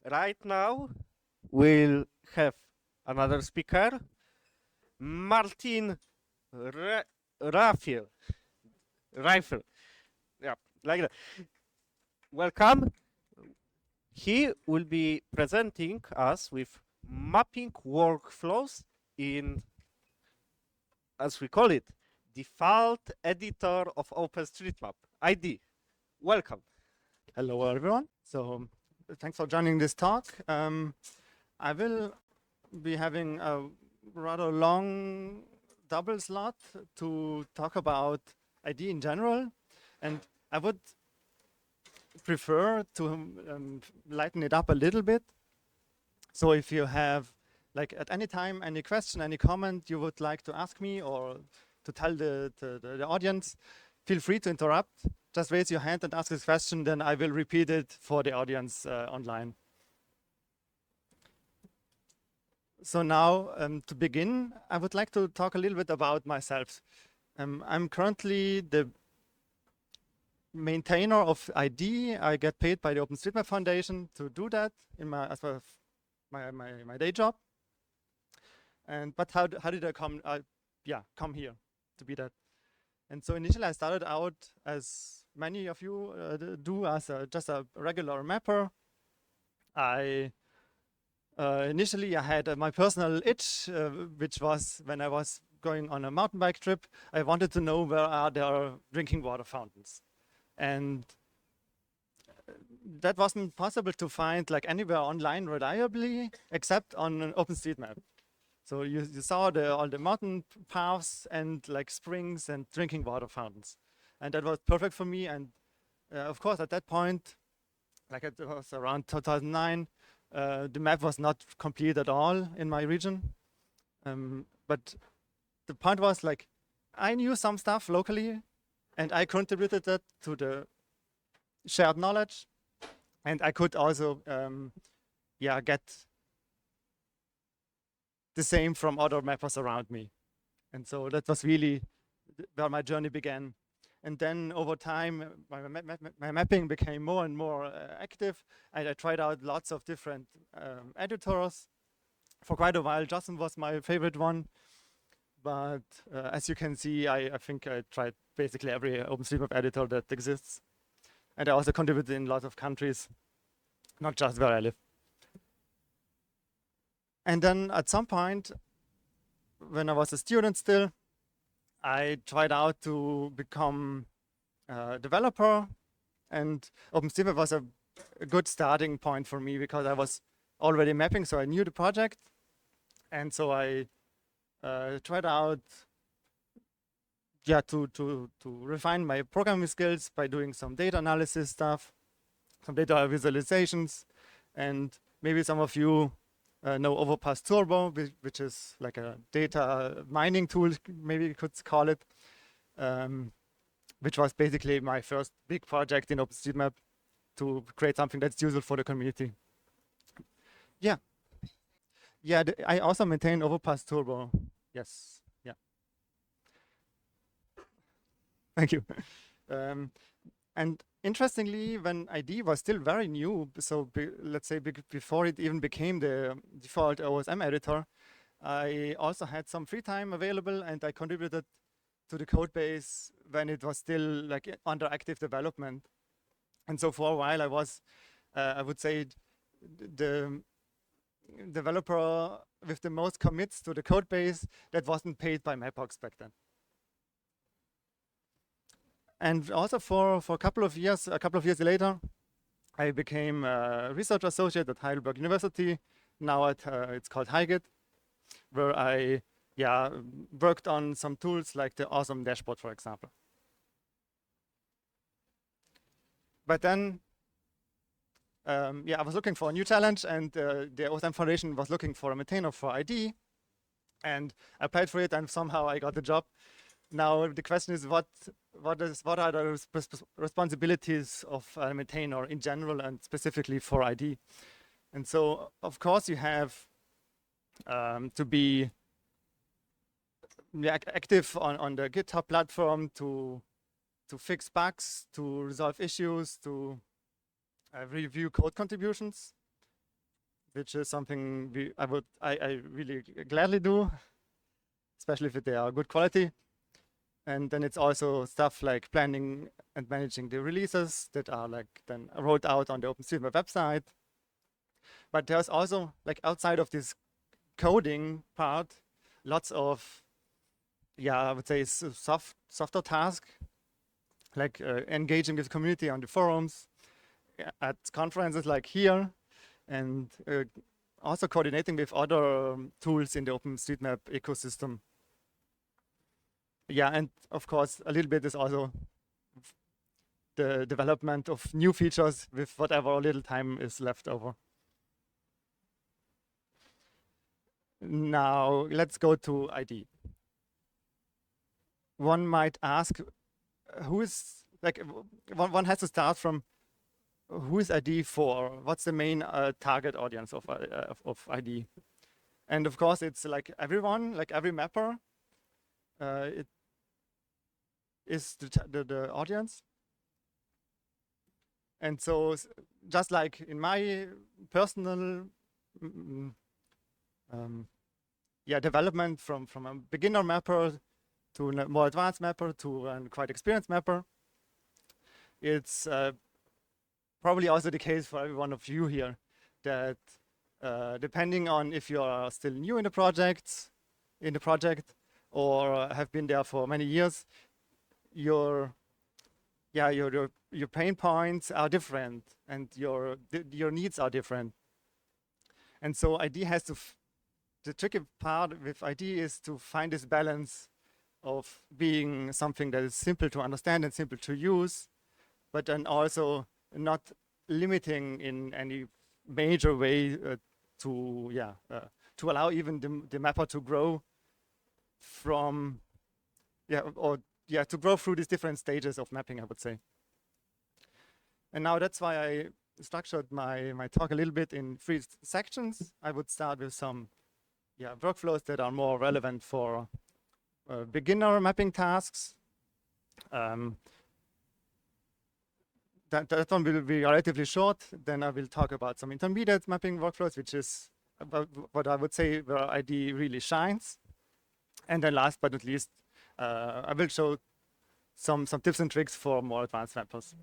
Right now, we'll have another speaker, Martin Raphael. Rifle. Yeah, like that. Welcome. He will be presenting us with mapping workflows in, as we call it, default editor of OpenStreetMap, ID. Welcome. Hello, everyone. So thanks for joining this talk. I will be having a rather long double slot to talk about ID in general. And I would prefer to lighten it up a little bit. So if you have, like at any time, any question, any comment you would like to ask me or to tell the audience, feel free to interrupt. Just raise your hand and ask this question, then I will repeat it for the audience online. So now, to begin, I would like to talk a little bit about myself. I'm currently the maintainer of ID. I get paid by the OpenStreetMap Foundation to do that in my as well my day job. But how did I come here to be that? And so initially I started out, as many of you do, as just a regular mapper. Initially I had my personal itch, which was when I was going on a mountain bike trip. I wanted to know where are there drinking water fountains. And that wasn't possible to find like anywhere online reliably, except on an OpenStreetMap. So you saw all the mountain paths and like springs and drinking water fountains. And that was perfect for me. And of course, at that point, like it was around 2009, the map was not complete at all in my region. But the point was like, I knew some stuff locally and I contributed that to the shared knowledge. And I could also, get the same from other mappers around me. And so that was really where my journey began. And then over time, my mapping became more and more active. And I tried out lots of different editors. For quite a while, JOSM was my favorite one. But as you can see, I think I tried basically every OpenStreetMap editor that exists. And I also contributed in lots of countries, not just where I live. And then at some point, when I was a student still, I tried out to become a developer, and OpenStreetMap was a good starting point for me because I was already mapping, so I knew the project. And so I tried out to refine my programming skills by doing some data analysis stuff, some data visualizations, and maybe some of you know Overpass Turbo, which is like a data mining tool, maybe you could call it, which was basically my first big project in OpenStreetMap to create something that's useful for the community. Yeah. Yeah, I also maintain Overpass Turbo. Yes. Yeah. Thank you. And interestingly, when ID was still very new, so let's say before it even became the default OSM editor, I also had some free time available and I contributed to the code base when it was still like under active development. And so for a while I was, I would say, the developer with the most commits to the code base that wasn't paid by Mapbox back then. And also for a couple of years later, I became a research associate at Heidelberg University. Now it's called HiGit, where I worked on some tools like the awesome dashboard, for example. But then, I was looking for a new challenge, and the OSM Foundation was looking for a maintainer for ID, and I applied for it, and somehow I got the job. Now the question is, what are the responsibilities of a maintainer in general and specifically for ID? And so, of course, you have to be active on the GitHub platform to fix bugs, to resolve issues, to review code contributions. which is something I really gladly do, especially if they are good quality. And then it's also stuff like planning and managing the releases that are like then rolled out on the OpenStreetMap website. But there's also, like, outside of this coding part, lots of, I would say softer task, like engaging with the community on the forums, at conferences like here, and also coordinating with other tools in the OpenStreetMap ecosystem. Yeah, and of course, a little bit is also the development of new features with whatever little time is left over. Now, let's go to ID. One might ask, who is, like, one has to start from who is ID for? What's the main target audience of ID? And of course, it's like everyone, like every mapper, it is the audience. And so just like in my personal development from a beginner mapper to a more advanced mapper to a quite experienced mapper, it's probably also the case for every one of you here that depending on if you are still new in the project or have been there for many years, your pain points are different and your needs are different. And so ID has to the tricky part with ID is to find this balance of being something that is simple to understand and simple to use, but then also not limiting in any major way to allow even the mapper to grow from to grow through these different stages of mapping, I would say. And now that's why I structured my talk a little bit in 3 sections. I would start with some workflows that are more relevant for beginner mapping tasks. That one will be relatively short. Then I will talk about some intermediate mapping workflows, which is about what I would say where ID really shines. And then last but not least, I will show some tips and tricks for more advanced mappers.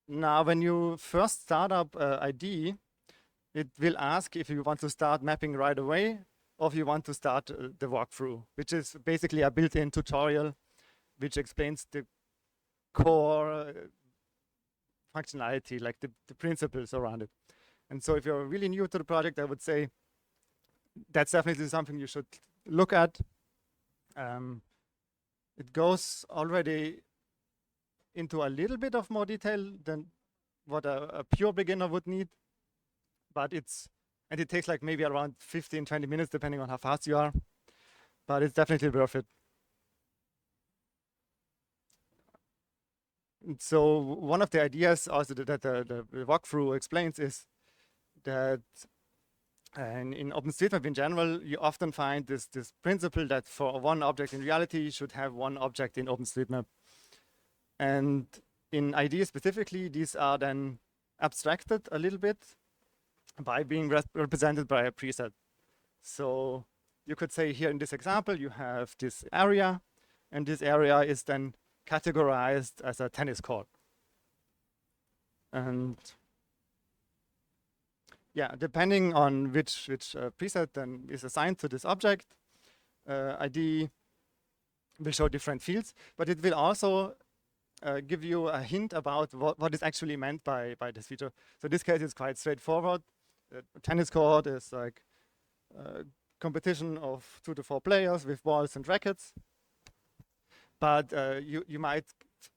Now, when you first start up ID, it will ask if you want to start mapping right away or if you want to start the walkthrough, which is basically a built-in tutorial which explains the core functionality, like the principles around it. And so if you're really new to the project, I would say that's definitely something you should look at. It goes already into a little bit of more detail than what a pure beginner would need, but it takes like maybe around 15-20 minutes depending on how fast you are, but it's definitely worth it. And so one of the ideas also that the walkthrough explains is that in OpenStreetMap in general, you often find this principle that for one object in reality, you should have one object in OpenStreetMap. And in ID specifically, these are then abstracted a little bit by being represented by a preset. So you could say here in this example, you have this area, and this area is then categorized as a tennis court. And depending on which preset then is assigned to this object, ID will show different fields, but it will also give you a hint about what is actually meant by this feature. So in this case, it's quite straightforward. Tennis court is like a competition of 2 to 4 players with balls and rackets. But you might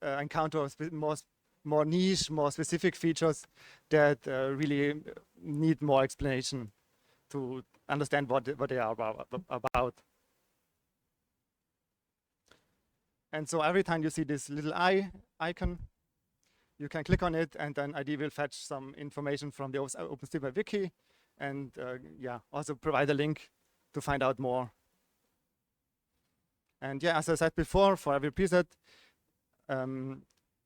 encounter more niche, more specific features that really need more explanation to understand what they are about. And so every time you see this little eye icon, you can click on it, and then ID will fetch some information from the OpenStreetMap wiki, and also provide a link to find out more. And as I said before, for every preset,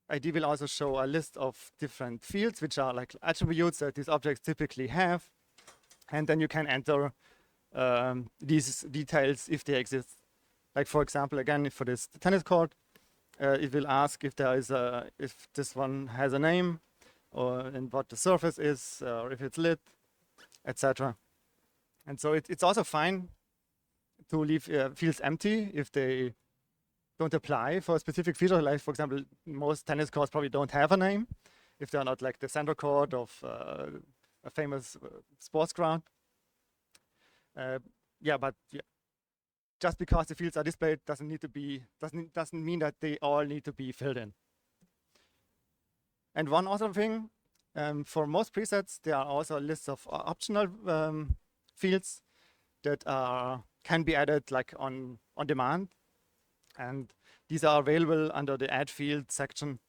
ID will also show a list of different fields, which are like attributes that these objects typically have. And then you can enter these details if they exist. Like for example, again, for this tennis court, it will ask if there is if this one has a name, or and what the surface is, or if it's lit, etc. And so it's also fine to leave fields empty if they don't apply for a specific feature. Like for example, most tennis courts probably don't have a name if they're not like the center court of a famous sports ground. But just because the fields are displayed doesn't mean that they all need to be filled in. And one other thing, for most presets, there are also lists of optional fields that can be added like on demand, and these are available under the Add Field section,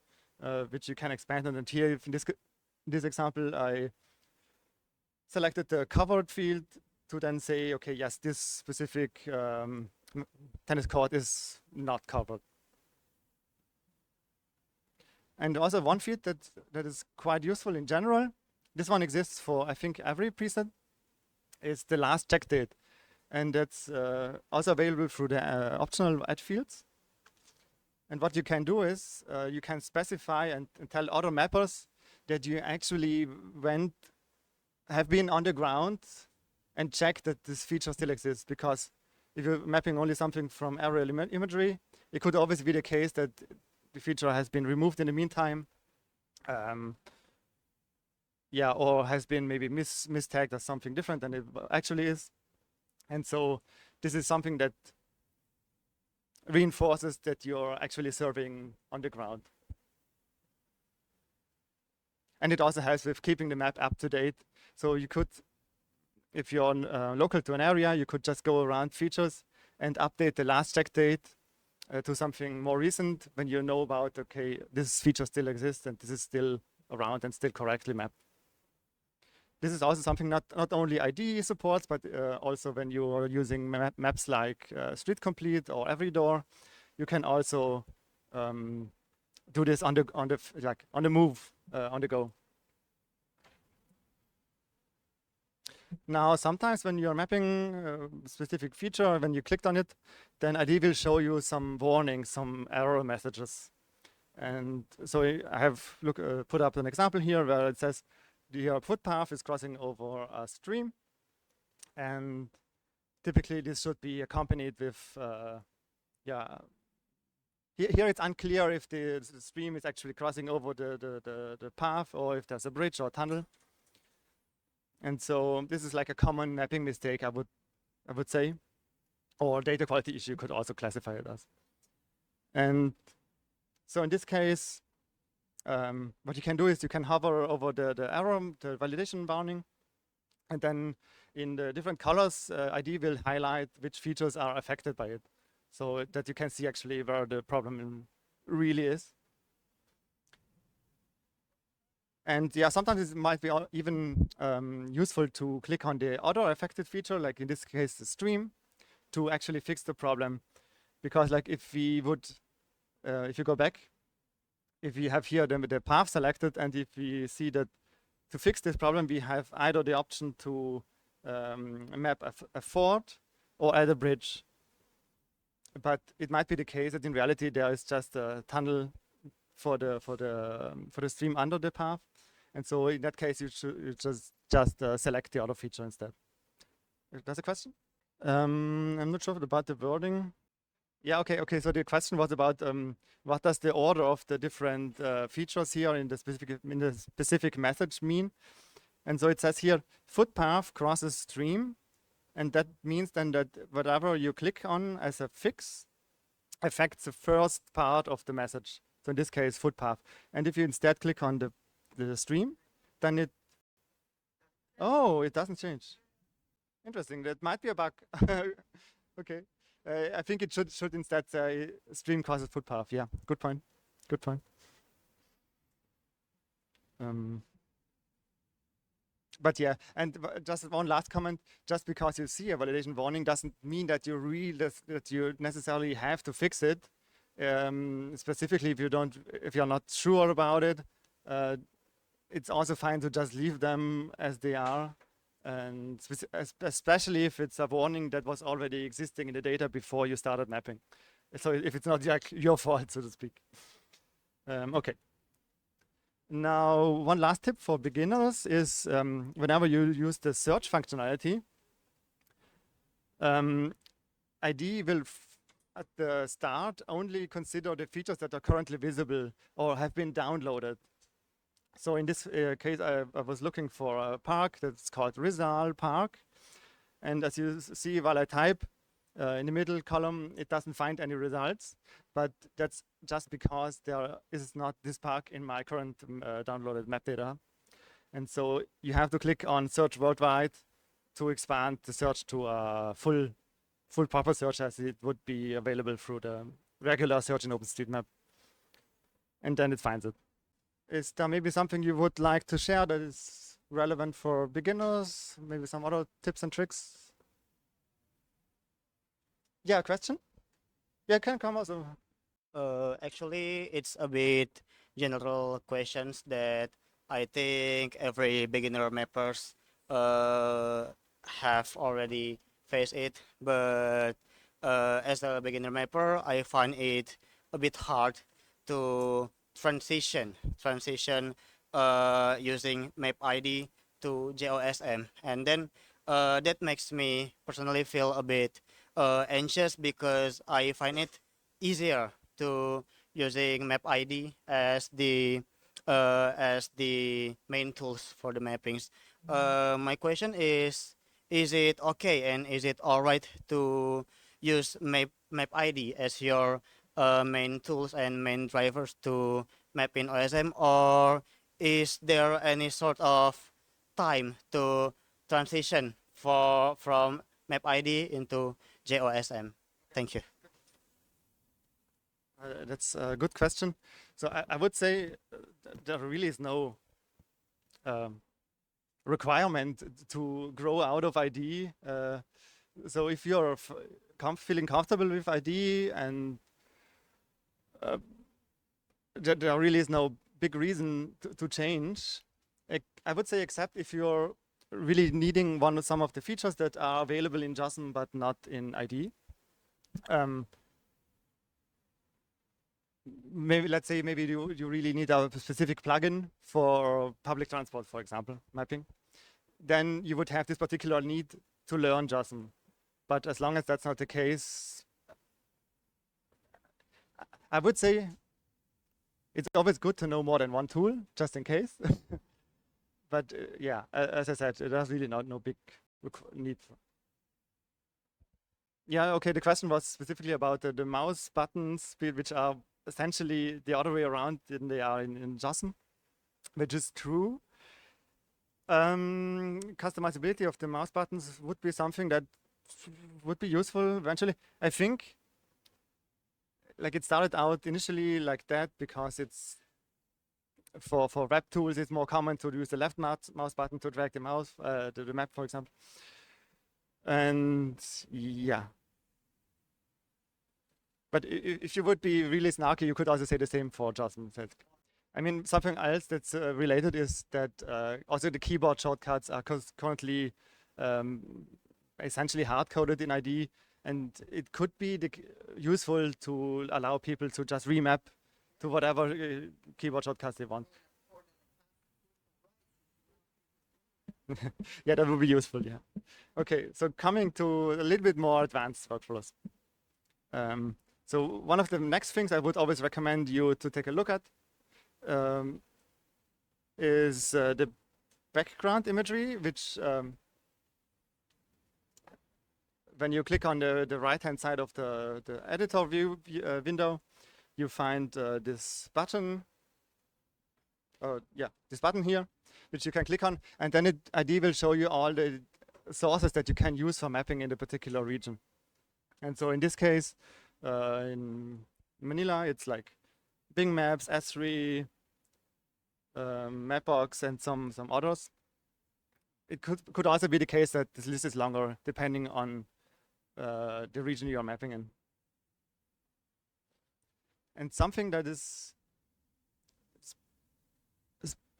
which you can expand on. And here, in this example, I selected the covered field to then say, okay, yes, this specific tennis court is not covered. And also one field that is quite useful in general, this one exists for, I think, every preset, is the last check date. And that's also available through the optional add fields. And what you can do is you can specify and tell other mappers that you actually have been on the ground and check that this feature still exists. Because if you're mapping only something from aerial imagery, it could always be the case that the feature has been removed in the meantime, or has been maybe mistagged as something different than it actually is. And so this is something that reinforces that you're actually serving on the ground. And it also helps with keeping the map up to date. So you could, if you're local to an area, you could just go around features and update the last check date to something more recent when you know about, okay, this feature still exists and this is still around and still correctly mapped. This is also something not only ID supports, but also when you are using maps like Street Complete or Every Door, you can also do this on the move, on the go. Now, sometimes when you're mapping a specific feature, when you clicked on it, then ID will show you some warnings, some error messages. And so I have put up an example here where it says the footpath is crossing over a stream. And typically this should be accompanied with, here it's unclear if the stream is actually crossing over the path or if there's a bridge or a tunnel. And so this is like a common mapping mistake, I would say, or data quality issue could also classify it as. And so in this case, what you can do is you can hover over the error, the validation bounding, and then in the different colors, ID will highlight which features are affected by it, so that you can see actually where the problem really is. And yeah, sometimes it might be even useful to click on the other affected feature, like in this case, the stream, to actually fix the problem. Because like if you go back, if we have here the path selected, and if we see that to fix this problem, we have either the option to map a ford or add a bridge. But it might be the case that in reality there is just a tunnel for the stream under the path, and so in that case you just select the other feature instead. That's a question. I'm not sure about the wording. Yeah, okay. So the question was about what does the order of the different features here in the specific message mean? And so it says here, footpath crosses stream, and that means then that whatever you click on as a fix affects the first part of the message. So in this case, footpath. And if you instead click on the stream, then it doesn't change. Interesting. That might be a bug. Okay. I think it should instead say stream crosses footpath. Yeah, good point. Good point. But yeah, and just one last comment. Just because you see a validation warning doesn't mean that you necessarily have to fix it. Specifically, if you're not sure about it, it's also fine to just leave them as they are, and especially if it's a warning that was already existing in the data before you started mapping. So if it's not like your fault, so to speak. Okay. Now, one last tip for beginners is whenever you use the search functionality, ID will at the start only consider the features that are currently visible or have been downloaded. So in this case, I was looking for a park that's called Rizal Park. And as you see, while I type in the middle column, it doesn't find any results. But that's just because there is not this park in my current downloaded map data. And so you have to click on Search Worldwide to expand the search to a full proper search as it would be available through the regular search in OpenStreetMap. And then it finds it. Is there maybe something you would like to share that is relevant for beginners? Maybe some other tips and tricks? Yeah, question? Yeah, can come also. Actually, it's a bit general questions that I think every beginner mappers have already faced it. But as a beginner mapper, I find it a bit hard to transition using map ID to JOSM, and then that makes me personally feel a bit anxious because I find it easier to using map ID as the main tools for the mappings. My question is it okay and is it all right to use map ID as your main tools and main drivers to map in OSM, or is there any sort of time to transition from map ID into JOSM? Thank you. That's a good question. So I would say there really is no requirement to grow out of ID. So if you're feeling comfortable with ID and there really is no big reason to change. I would say except if you're really needing some of the features that are available in JOSM but not in ID. Maybe let's say maybe you really need a specific plugin for public transport, for example, mapping. Then you would have this particular need to learn JOSM. But as long as that's not the case, I would say it's always good to know more than one tool, just in case. But yeah, as I said, there's really no big need for. Yeah, okay, the question was specifically about the mouse buttons, which are essentially the other way around than they are in JOSM, which is true. Customizability of the mouse buttons would be something that would be useful eventually. I think like it started out initially like that because it's for web tools, it's more common to use the left mouse button to drag the mouse, the map, for example. And yeah. But if you would be really snarky, you could also say the same for JOSM. I mean, something else that's related is that also the keyboard shortcuts are currently essentially hard-coded in ID, and it could be useful to allow people to just remap to whatever keyboard shortcuts they want. Yeah, that would be useful, yeah. Okay, so coming to a little bit more advanced workflows. So one of the next things I would always recommend you to take a look at is the background imagery, which when you click on the right-hand side of the editor view window, you find this button. Yeah, this button here, which you can click on, and then ID will show you all the sources that you can use for mapping in the particular region. And so in this case, in Manila, it's like Bing Maps, S3, Mapbox, and some others. It could also be the case that this list is longer depending on the region you are mapping in. And something that is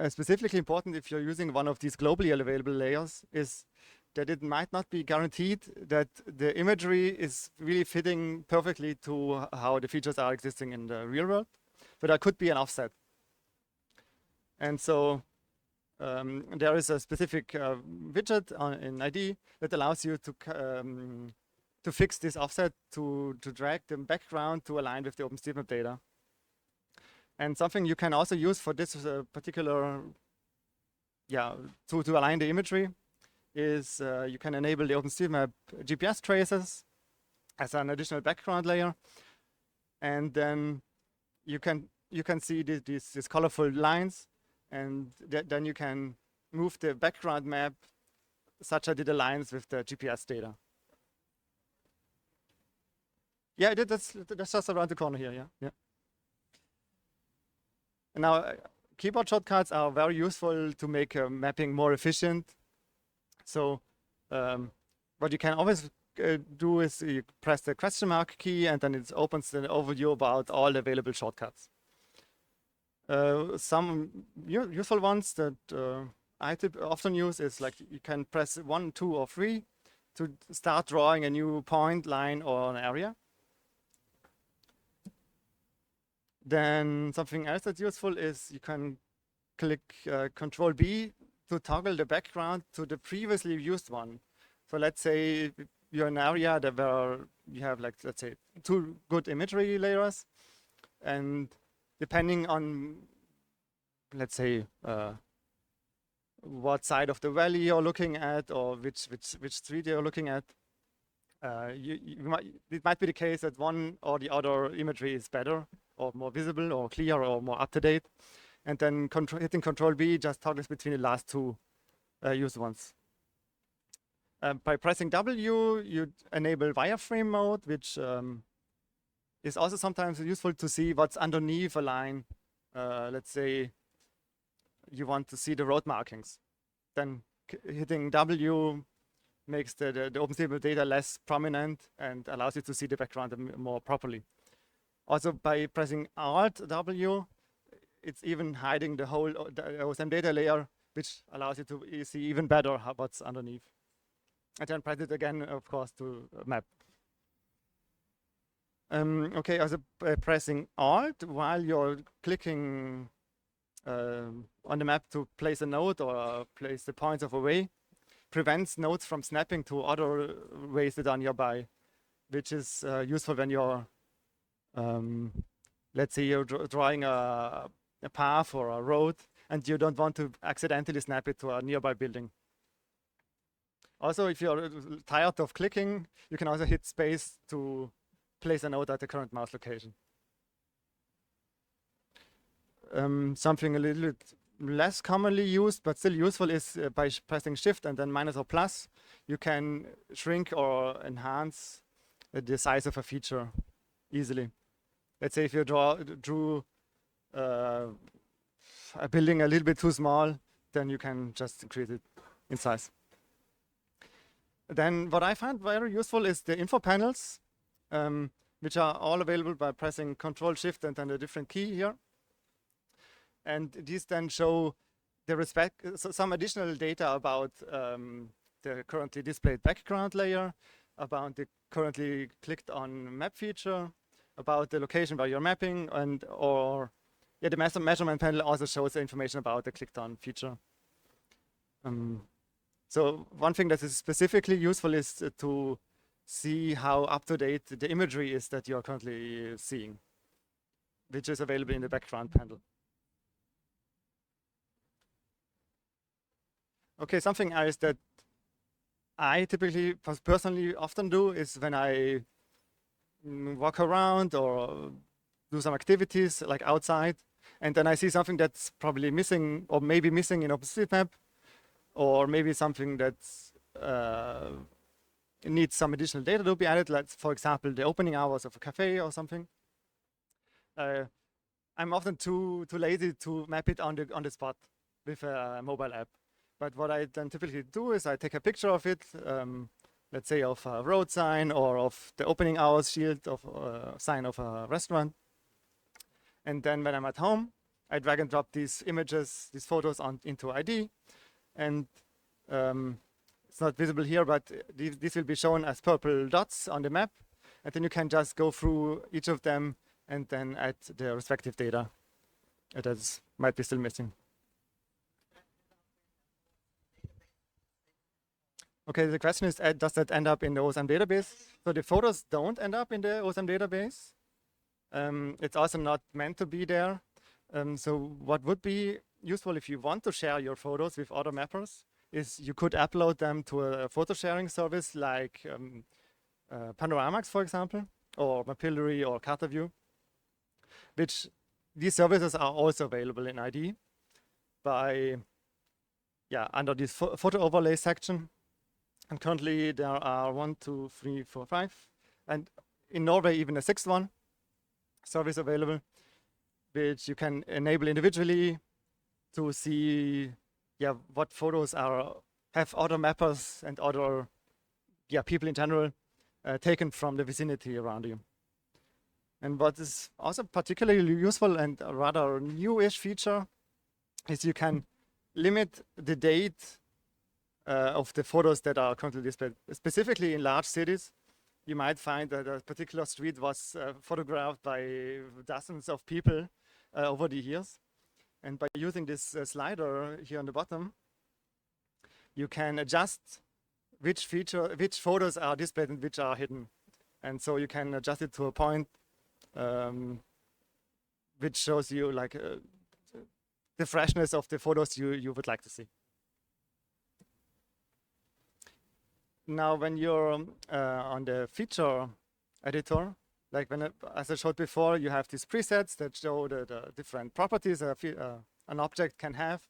specifically important if you're using one of these globally available layers is that it might not be guaranteed that the imagery is really fitting perfectly to how the features are existing in the real world. So there could be an offset. And so there is a specific widget in ID that allows you to fix this offset, to drag the background to align with the OpenStreetMap data. And something you can also use for this particular, to align the imagery is you can enable the OpenStreetMap GPS traces as an additional background layer. And then you can see these colorful lines, and then you can move the background map such that it aligns with the GPS data. Yeah, that's just around the corner here, yeah. And now, keyboard shortcuts are very useful to make mapping more efficient. So what you can always do is you press the question mark key, and then it opens an overview about all available shortcuts. Some useful ones that I often use is like you can press 1, 2, or 3 to start drawing a new point, line, or an area. Then something else that's useful is you can click Control B to toggle the background to the previously used one. So let's say you're in an area where you have, like, let's say 2 good imagery layers, and depending on, let's say, what side of the valley you're looking at or which street you're looking at, it might be the case that one or the other imagery is better or more visible or clear or more up to date. And then hitting Control B just toggles between the last 2 used ones. By pressing W, you enable wireframe mode, which is also sometimes useful to see what's underneath a line. Let's say you want to see the road markings. Then hitting W makes the OpenStreetMap data less prominent and allows you to see the background more properly. Also, by pressing Alt W, it's even hiding the whole OSM data layer, which allows you to see even better what's underneath. And then press it again, of course, to map. Okay, also pressing Alt while you're clicking on the map to place a node or place the points of a way prevents nodes from snapping to other ways that are nearby, which is useful when you're, let's say you're drawing a path or a road and you don't want to accidentally snap it to a nearby building. Also, if you're tired of clicking, you can also hit space to place a node at the current mouse location. Something a little bit less commonly used, but still useful, is by pressing Shift and then minus or plus, you can shrink or enhance the size of a feature easily. Let's say if you drew a building a little bit too small, then you can just increase it in size. Then what I find very useful is the info panels, which are all available by pressing Control Shift and then a different key here. And these then show some additional data about the currently displayed background layer, about the currently clicked on map feature, about the location where you're mapping, the measurement panel also shows the information about the clicked on feature. So one thing that is specifically useful is to see how up to date the imagery is that you're currently seeing, which is available in the background panel. Okay, something else that I typically personally often do is when I walk around or do some activities like outside, and then I see something that's probably missing or maybe missing in OpenStreetMap, or maybe something that's needs some additional data to be added, like for example the opening hours of a cafe or something. I'm often too lazy to map it on the spot with a mobile app. But what I then typically do is I take a picture of it, let's say of a road sign or of the opening hours shield of sign of a restaurant. And then when I'm at home, I drag and drop these images, these photos into ID. And it's not visible here, but these will be shown as purple dots on the map. And then you can just go through each of them and then add the respective data that might be still missing. Okay, the question is, does that end up in the OSM database? So the photos don't end up in the OSM database. It's also not meant to be there. So what would be useful if you want to share your photos with other mappers is you could upload them to a photo sharing service like Panoramax, for example, or Mapillary or CartaView, which these services are also available in ID by, under this photo overlay section. And currently there are 1, 2, 3, 4, 5, and in Norway even a 6th one service available, which you can enable individually to see what photos have other mappers and other people in general taken from the vicinity around you. And what is also particularly useful and a rather newish feature is you can limit the date of the photos that are currently displayed. Specifically in large cities, you might find that a particular street was photographed by dozens of people over the years. And by using this slider here on the bottom, you can adjust which photos are displayed and which are hidden. And so you can adjust it to a point which shows you like the freshness of the photos you would like to see. Now, when you're on the feature editor, like as I showed before, you have these presets that show the different properties an object can have.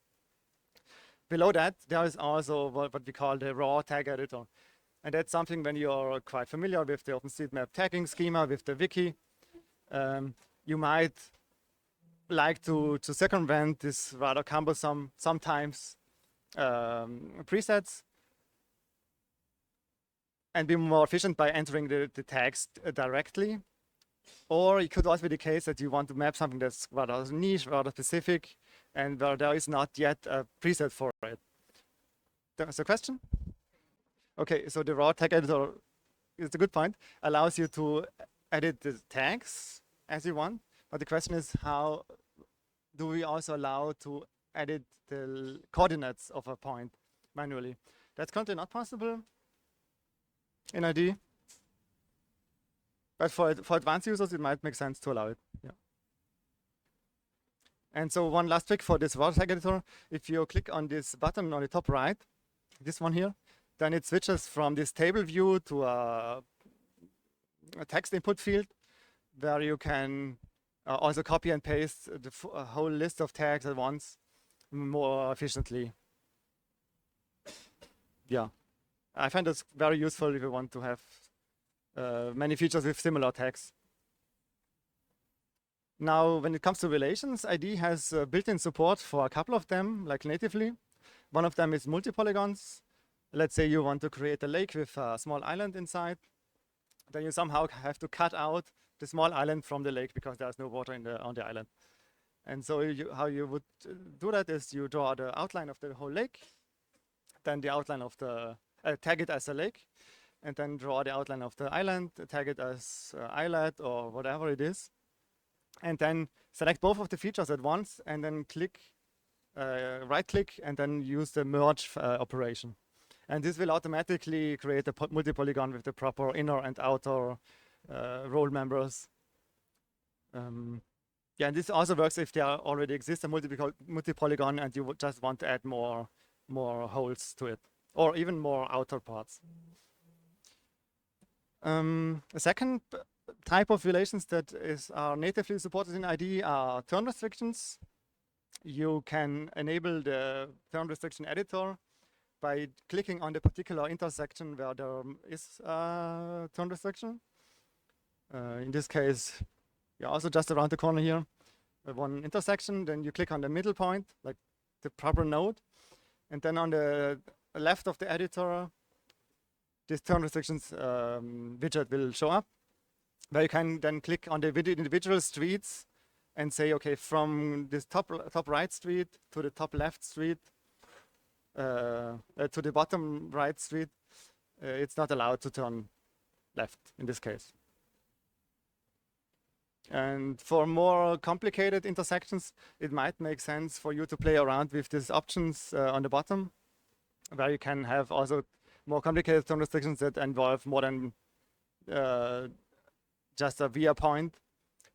Below that, there is also what we call the raw tag editor. And that's something when you're quite familiar with the OpenStreetMap tagging schema, with the wiki, you might like to circumvent this rather cumbersome, sometimes presets, and be more efficient by entering the tags directly. Or it could also be the case that you want to map something that's rather niche, rather specific, and where there is not yet a preset for it. There's a question? Okay, so the raw tag editor is a good point, allows you to edit the tags as you want, but the question is, how do we also allow to edit the coordinates of a point manually? That's currently not possible in ID, but for advanced users, it might make sense to allow it. Yeah. And so one last trick for this raw tag editor: if you click on this button on the top right, this one here, then it switches from this table view to a text input field, where you can also copy and paste the whole list of tags at once more efficiently. Yeah. I find this very useful if you want to have many features with similar tags. Now, when it comes to relations, ID has built-in support for a couple of them, like natively. One of them is multi-polygons. Let's say you want to create a lake with a small island inside. Then you somehow have to cut out the small island from the lake because there's no water on the island. And so how you would do that is you draw the outline of the whole lake, then the outline of the tag it as a lake, and then draw the outline of the island, tag it as islet or whatever it is, and then select both of the features at once, and then right-click, and then use the merge operation. And this will automatically create a multi-polygon with the proper inner and outer role members. And this also works if there already exists a multi-polygon and you would just want to add more holes to it, or even more outer parts. A second type of relations that are natively supported in ID are turn restrictions. You can enable the turn restriction editor by clicking on the particular intersection where there is a turn restriction. In this case, you're also just around the corner here, one intersection, then you click on the middle point, like the proper node, and then on the left of the editor, this turn restrictions widget will show up, where you can then click on the individual streets and say, okay, from this top right street to the top left street, to the bottom right street, it's not allowed to turn left in this case. And for more complicated intersections, it might make sense for you to play around with these options on the bottom, where you can have also more complicated turn restrictions that involve more than just a via point.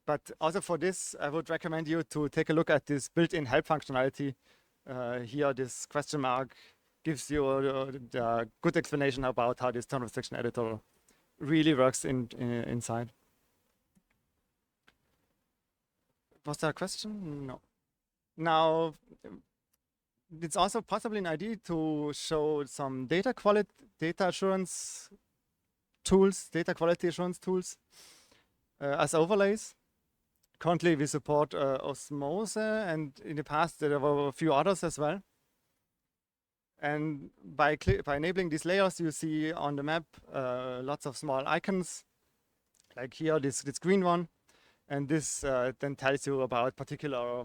But also for this, I would recommend you to take a look at this built-in help functionality. Here, this question mark gives you a good explanation about how this turn restriction editor really works inside. Was there a question? No. Now, it's also possibly an idea to show some data assurance tools, data quality assurance tools as overlays. Currently, we support Osmose, and in the past there were a few others as well. And by enabling these layers, you see on the map lots of small icons, like here this green one. And this then tells you about particular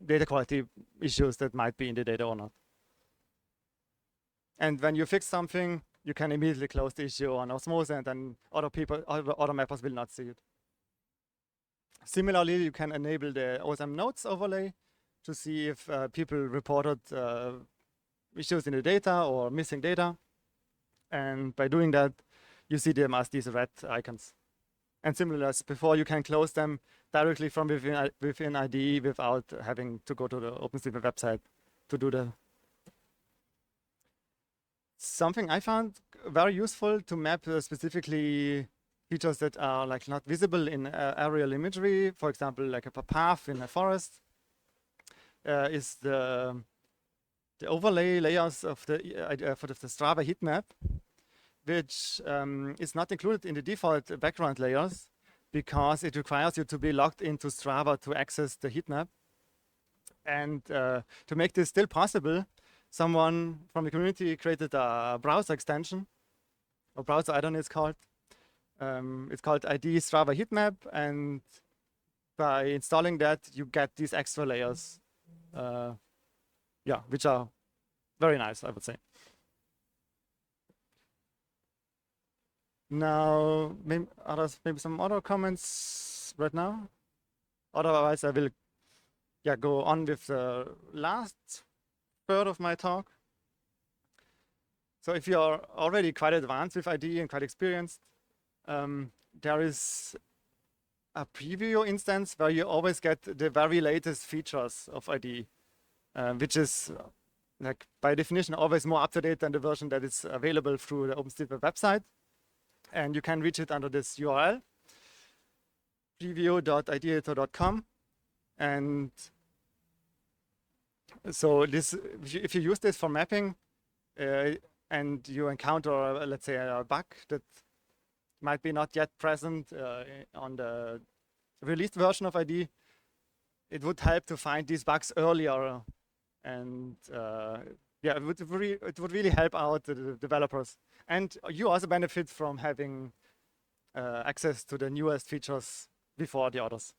data quality issues that might be in the data or not. And when you fix something, you can immediately close the issue on Osmose, and then other mappers will not see it. Similarly, you can enable the OSM nodes overlay to see if people reported issues in the data or missing data. And by doing that, you see them as these red icons. And similar as before, you can close them directly from within IDE without having to go to the OpenStreetMap website to do that. Something I found very useful to map specifically features that are like not visible in aerial imagery, for example, like a path in a forest, is the overlay layers of the Strava heat map, which is not included in the default background layers because it requires you to be logged into Strava to access the heat map. And to make this still possible, someone from the community created a browser extension, or browser add-on it's called. It's called ID Strava heat map, and by installing that, you get these extra layers, which are very nice, I would say. Now, maybe some other comments right now. Otherwise, I will go on with the last third of my talk. So if you are already quite advanced with ID and quite experienced, there is a preview instance where you always get the very latest features of ID, which is like by definition always more up to date than the version that is available through the OpenStreetMap website. And you can reach it under this URL, preview.ideator.com. And so this, if you use this for mapping and you encounter, let's say, a bug that might be not yet present on the released version of ID, it would help to find these bugs earlier. And it would really help out the developers. And you also benefit from having access to the newest features before the others.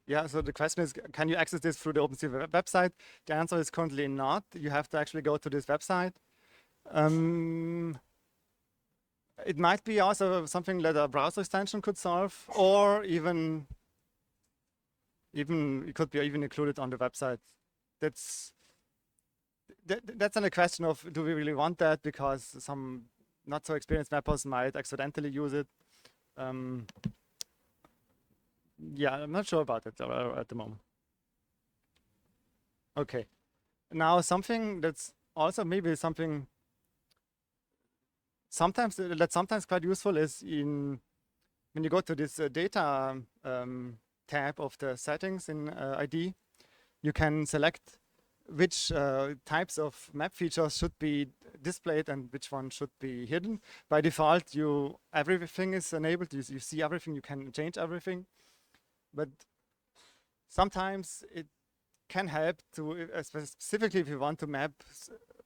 Yeah, so the question is, can you access this through the OpenStreetMap website? The answer is currently not. You have to actually go to this website. It might be also something that a browser extension could solve, or even it could be even included on the website. That's then a question of, do we really want that? Because some not so experienced mappers might accidentally use it. Yeah, I'm not sure about it at the moment. Okay, now something that's also maybe something that's sometimes quite useful is when you go to this data tab of the settings in ID, you can select which types of map features should be displayed and which one should be hidden. By default, everything is enabled. You see everything. You can change everything. But sometimes it can help to, specifically if you want to map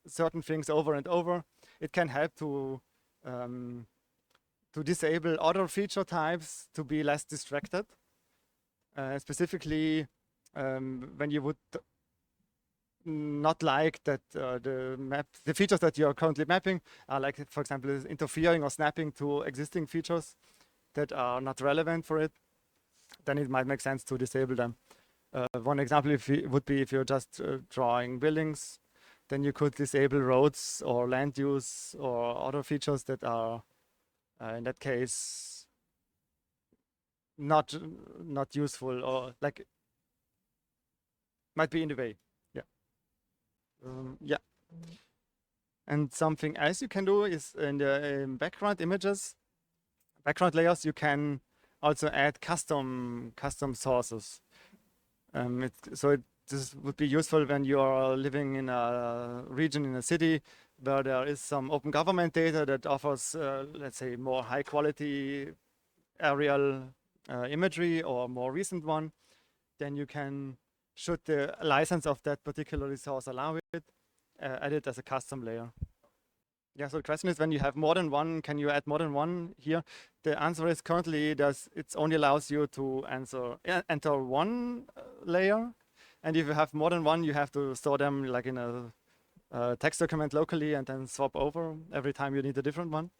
certain things over and over, it can help to disable other feature types to be less distracted. Specifically, when you would not like that the features that you're currently mapping are like, for example, is interfering or snapping to existing features that are not relevant for it, then it might make sense to disable them. One example would be if you're just drawing buildings, then you could disable roads or land use or other features that are, in that case, not useful or like might be in the way. Yeah. And something else you can do is in the background images, background layers, you can also add custom sources. This would be useful when you are living in a region, in a city, where there is some open government data that offers, let's say, more high quality aerial imagery or more recent one. Then you can, should the license of that particular resource allow it, add it as a custom layer. Yeah, so the question is, when you have more than one, can you add more than one here? The answer is currently it only allows you to enter one layer. And if you have more than one, you have to store them like in a text document locally and then swap over every time you need a different one.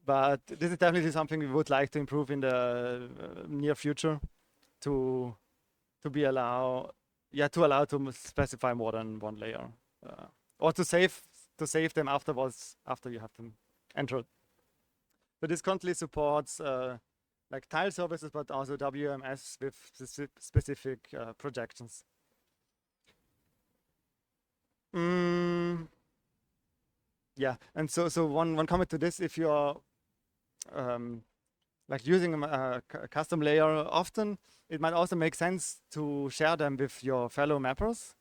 But this is definitely something we would like to improve in the near future to allow to specify more than one layer, or to save them afterwards after you have them entered. So this currently supports like tile services, but also WMS with specific projections. Yeah, and so one comment to this: if you're like using a custom layer often, it might also make sense to share them with your fellow mappers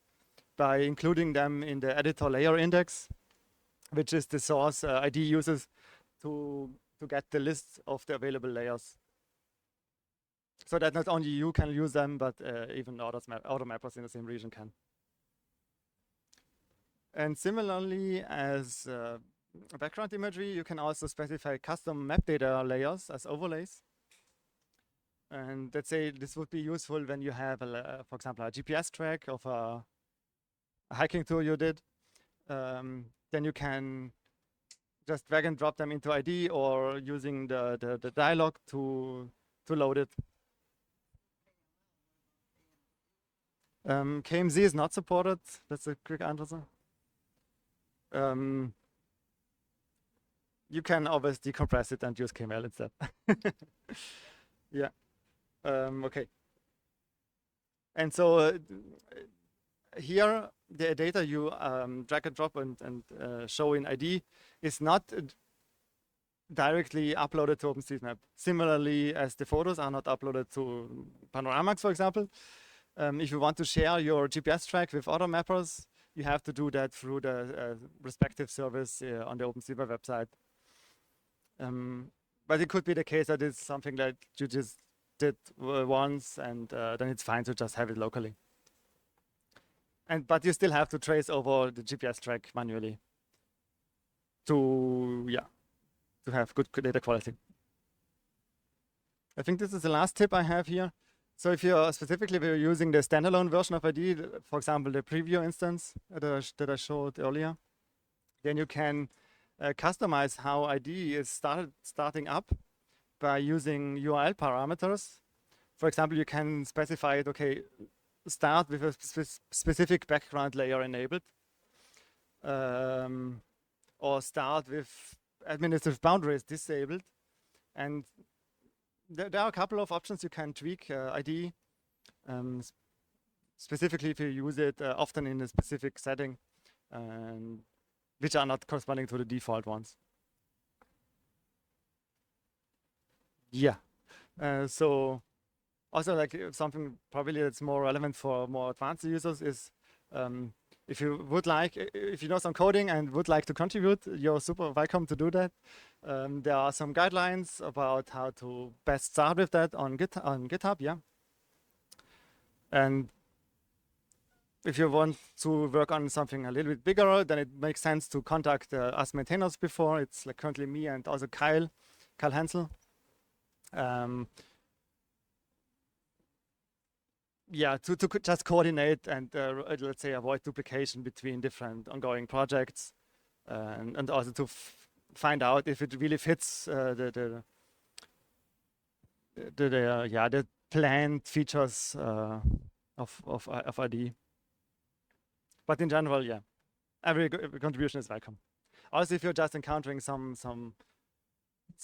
by including them in the editor layer index, which is the source ID uses to get the list of the available layers. So that not only you can use them, but even other mappers in the same region can. And similarly, as background imagery, you can also specify custom map data layers as overlays. And let's say this would be useful when you have, for example, a GPS track of a hiking tour you did. Then you can just drag and drop them into ID or using the dialog to load it. KMZ is not supported. That's a quick answer. You can always decompress it and use KML instead. Yeah. Okay. And so here, the data you drag and drop and show in ID is not directly uploaded to OpenStreetMap. Similarly, as the photos are not uploaded to Panoramax, for example. If you want to share your GPS track with other mappers, you have to do that through the respective service on the OpenStreetMap website. But it could be the case that it's something that you just did once, and then it's fine to just have it locally. But you still have to trace over the GPS track manually to have good data quality. I think this is the last tip I have here. So if you're specifically using the standalone version of ID, for example, the preview instance that I showed earlier, then you can customize how ID is starting up by using URL parameters. For example, you can specify it, okay, start with a specific background layer enabled, or start with administrative boundaries disabled. And there are a couple of options you can tweak ID, specifically if you use it often in a specific setting, which are not corresponding to the default ones. Yeah. So also, like something probably that's more relevant for more advanced users is if you know some coding and would like to contribute, you're super welcome to do that. There are some guidelines about how to best start with that on GitHub, yeah. And if you want to work on something a little bit bigger, then it makes sense to contact us maintainers before. It's like currently me and also Kyle Hansel. yeah, to just coordinate and let's say avoid duplication between different ongoing projects, and also to find out if it really fits the planned features of ID. But in general, yeah, every contribution is welcome. Also, if you're just encountering some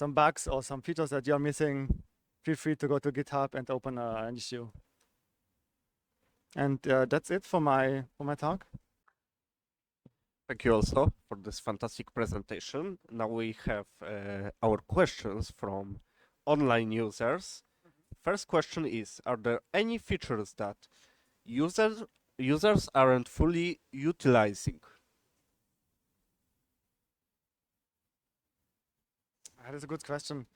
bugs or some features that you're missing, feel free to go to GitHub and open an issue. And that's it for my talk. Thank you also for this fantastic presentation. Now we have our questions from online users. First question is, are there any features that users aren't fully utilizing? That is a good question.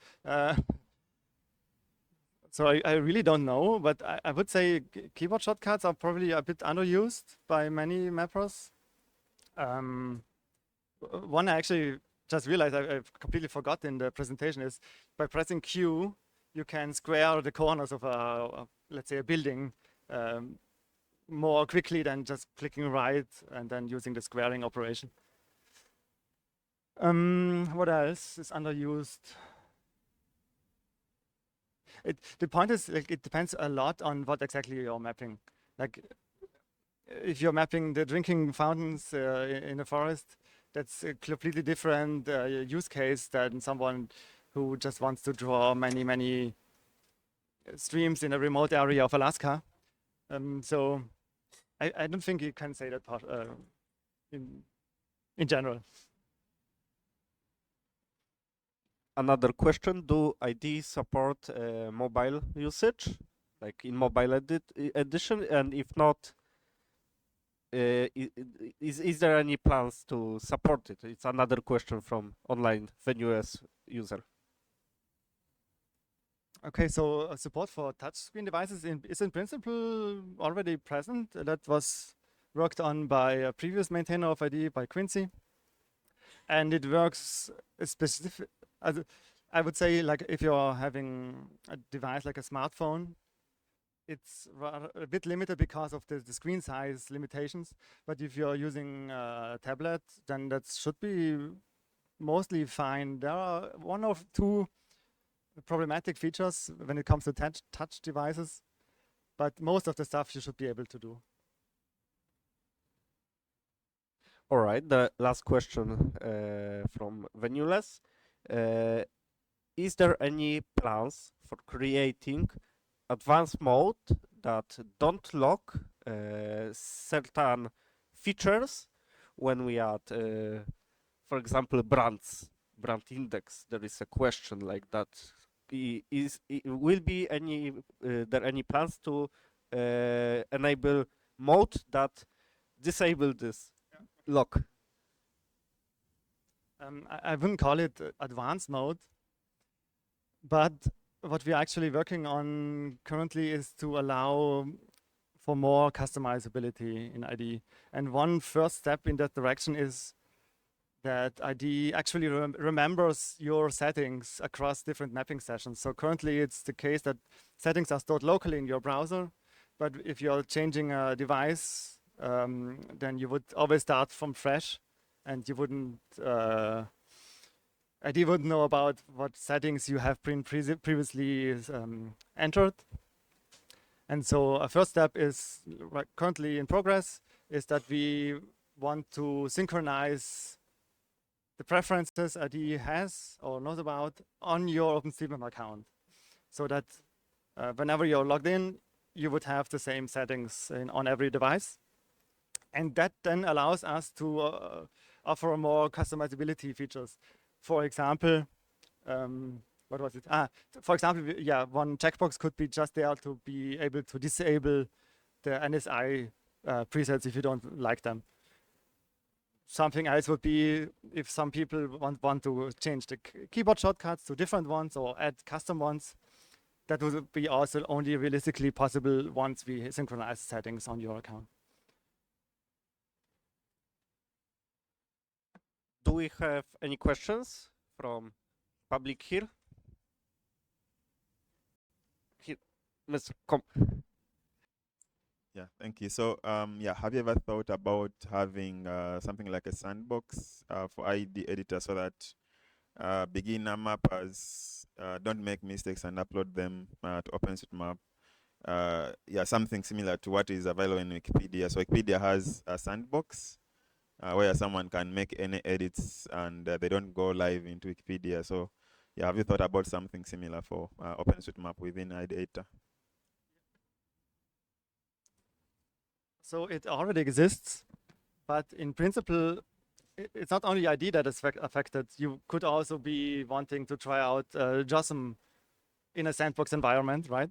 So I really don't know, but I would say keyboard shortcuts are probably a bit underused by many mappers. One I actually just realized I've completely forgot in the presentation is by pressing Q, you can square the corners of let's say a building more quickly than just clicking right and then using the squaring operation. What else is underused? The point is, like, it depends a lot on what exactly you're mapping. Like, if you're mapping the drinking fountains in a forest, that's a completely different use case than someone who just wants to draw many streams in a remote area of Alaska. So I don't think you can say that part in general. Another question, do IDs support mobile usage, like in mobile edition? And if not, is there any plans to support it? It's another question from online VenueOS user. Okay, so support for touchscreen devices is in principle already present. That was worked on by a previous maintainer of ID, by Quincy. And it works specific. I would say, like, if you're having a device like a smartphone, it's a bit limited because of the screen size limitations. But if you're using a tablet, then that should be mostly fine. There are one or two problematic features when it comes to touch devices, but most of the stuff you should be able to do. All right, the last question from VenueLess. Is there any plans for creating advanced mode that don't lock certain features when we add, for example, brand index? There is a question like that. Will be there any plans to enable mode that disable this lock? I wouldn't call it advanced mode, but what we're actually working on currently is to allow for more customizability in ID. And one first step in that direction is that ID actually remembers your settings across different mapping sessions. So currently it's the case that settings are stored locally in your browser, but if you're changing a device, then you would always start from fresh, and you wouldn't ID wouldn't know about what settings you have been previously entered. And so a first step is currently in progress, is that we want to synchronize the preferences ID has or knows about on your OpenStreetMap account, so that whenever you're logged in, you would have the same settings on every device. And that then allows us to offer more customizability features. For example, what was it? For example, one checkbox could be just there to be able to disable the NSI presets if you don't like them. Something else would be if some people want to change the keyboard shortcuts to different ones or add custom ones. That would be also only realistically possible once we synchronize settings on your account. Do we have any questions from public here? Here, Mr. Yeah, thank you. So, yeah, have you ever thought about having something like a sandbox for ID editor so that beginner mappers don't make mistakes and upload them to OpenStreetMap? Yeah, something similar to what is available in Wikipedia. So Wikipedia has a sandbox where someone can make any edits and they don't go live into Wikipedia. So, yeah, have you thought about something similar for OpenStreetMap within ID editor? So it already exists, but in principle, it's not only ID that is affected. You could also be wanting to try out JOSM in a sandbox environment, right?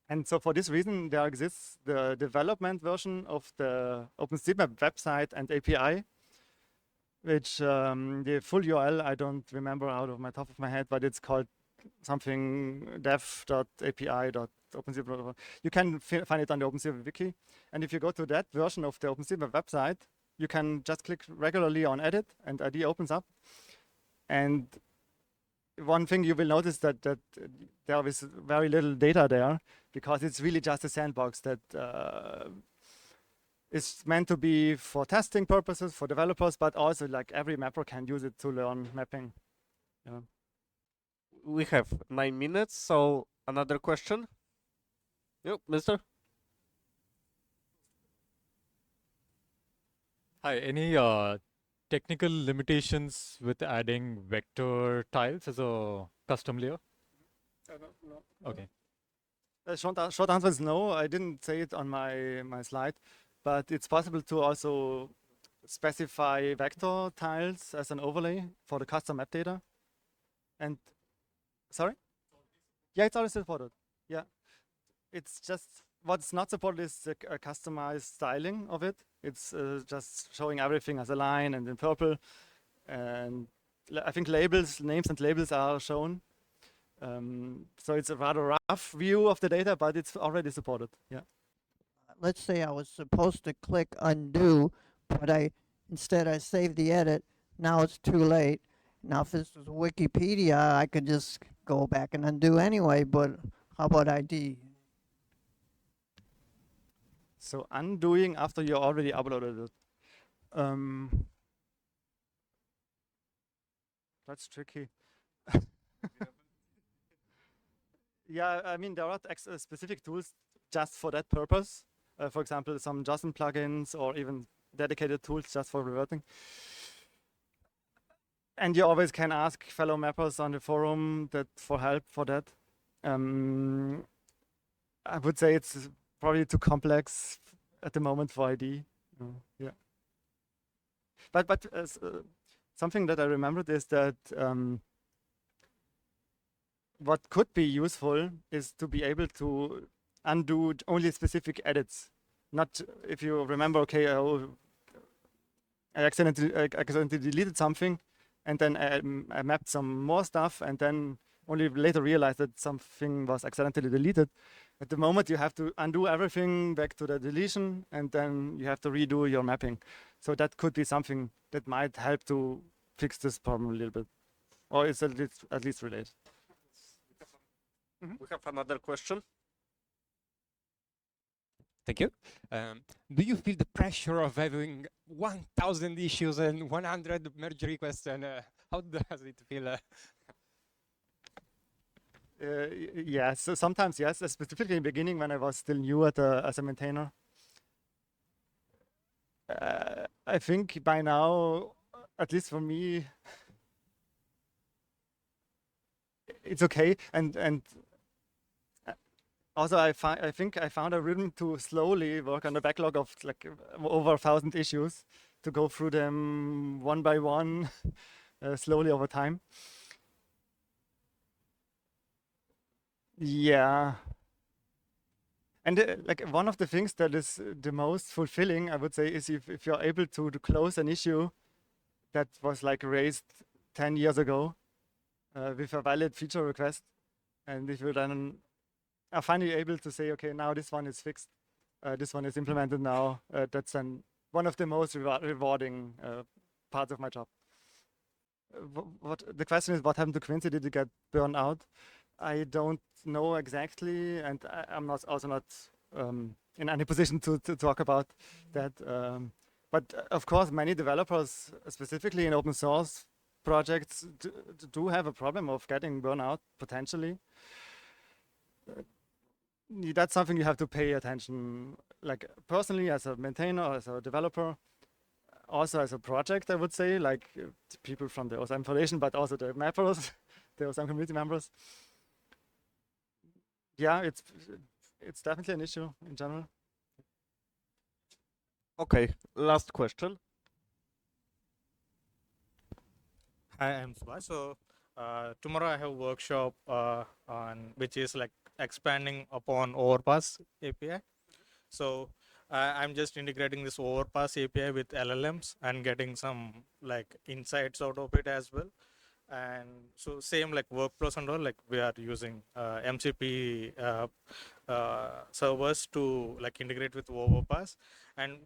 And so for this reason, there exists the development version of the OpenStreetMap website and API, which the full URL I don't remember out of my top of my head, but it's called something dev.api.OpenStreetMap. You can find it on the OpenStreetMap wiki. And if you go to that version of the OpenStreetMap website, you can just click regularly on edit and ID opens up. And one thing you will notice that there is very little data there because it's really just a sandbox that is meant to be for testing purposes for developers, but also like every mapper can use it to learn mapping. Yeah. We have 9 minutes, so another question. Yep, mister. Hi, any technical limitations with adding vector tiles as a custom layer? No. Okay. The short answer is no. I didn't say it on my slide, but it's possible to also specify vector tiles as an overlay for the custom map data. And sorry? Yeah, it's already supported. Yeah. It's just what's not supported is the customized styling of it. It's just showing everything as a line and in purple. And I think names and labels are shown. So it's a rather rough view of the data, but it's already supported. Yeah. Let's say I was supposed to click undo, but instead I saved the edit. Now it's too late. Now if this was Wikipedia, I could just go back and undo anyway, but how about ID? So undoing after you already uploaded it. That's tricky. Yeah, I mean, there are specific tools just for that purpose. For example, some JSON plugins or even dedicated tools just for reverting. And you always can ask fellow mappers on the forum for help for that. I would say it's probably too complex at the moment for ID. Yeah. But something that I remembered is that what could be useful is to be able to undo only specific edits. Not if you remember, okay, I accidentally deleted something, and then I mapped some more stuff, and then only later realized that something was accidentally deleted. At the moment, you have to undo everything back to the deletion, and then you have to redo your mapping. So that could be something that might help to fix this problem a little bit, or it's at least related. We have another question. Thank you. Do you feel the pressure of having 1,000 issues and 100 merge requests, and how does it feel? Yes, so sometimes yes, specifically in the beginning when I was still new as a maintainer. I think by now, at least for me, it's okay. And also I think I found a rhythm to slowly work on the backlog of like over 1,000 issues, to go through them one by one, slowly over time. Yeah. And like one of the things that is the most fulfilling, I would say, is if you're able to close an issue that was like raised 10 years ago with a valid feature request, and if you then are finally able to say, okay, now this one is fixed, this one is implemented now, that's then one of the most rewarding parts of my job. What the question is, what happened to Quincy? Did he get burned out? I don't know exactly, and I'm also not in any position to talk about that. But of course, many developers, specifically in open source projects, do have a problem of getting burnout potentially. That's something you have to pay attention, like personally as a maintainer, as a developer, also as a project, I would say, like people from the OSM Foundation, but also the mappers, the OSM community members. Yeah, it's definitely an issue in general. Okay, last question. Hi, I'm Subhash. So tomorrow I have a workshop on which is like expanding upon Overpass API. So I'm just integrating this Overpass API with LLMs and getting some like insights out of it as well. And so same like workflows and all, like we are using MCP servers to like integrate with Overpass. And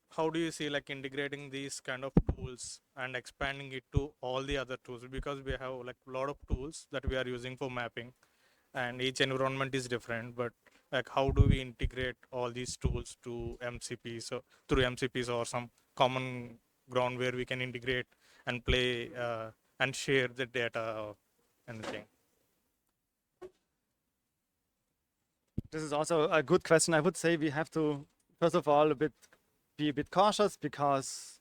how do you see like integrating these kind of tools and expanding it to all the other tools, because we have like a lot of tools that we are using for mapping and each environment is different, but like how do we integrate all these tools to MCPs, so through MCPs or some common ground where we can integrate and play and share the data or anything? This is also a good question. I would say we have to, first of all, be a bit cautious, because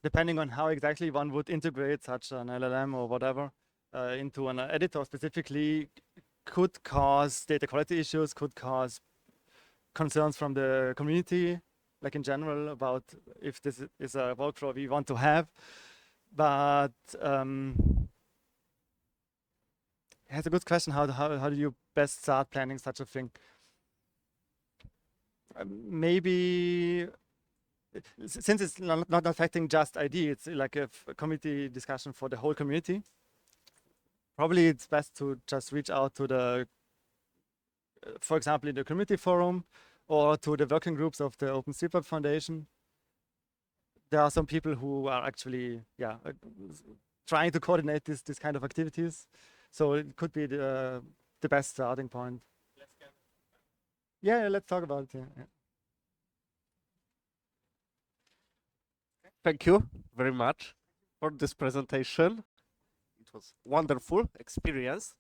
depending on how exactly one would integrate such an LLM or whatever into an editor specifically, could cause data quality issues, could cause concerns from the community, like in general, about if this is a workflow we want to have. But it's a good question. How do you best start planning such a thing? Maybe since it's not affecting just ID, it's like a committee discussion for the whole community. Probably it's best to just reach out to the, for example, in the community forum, or to the working groups of the OpenStreetMap Foundation. There are some people who are actually, trying to coordinate this kind of activities. So it could be the best starting point. Yeah, let's talk about it. Yeah. Thank you very much for this presentation. It was wonderful experience.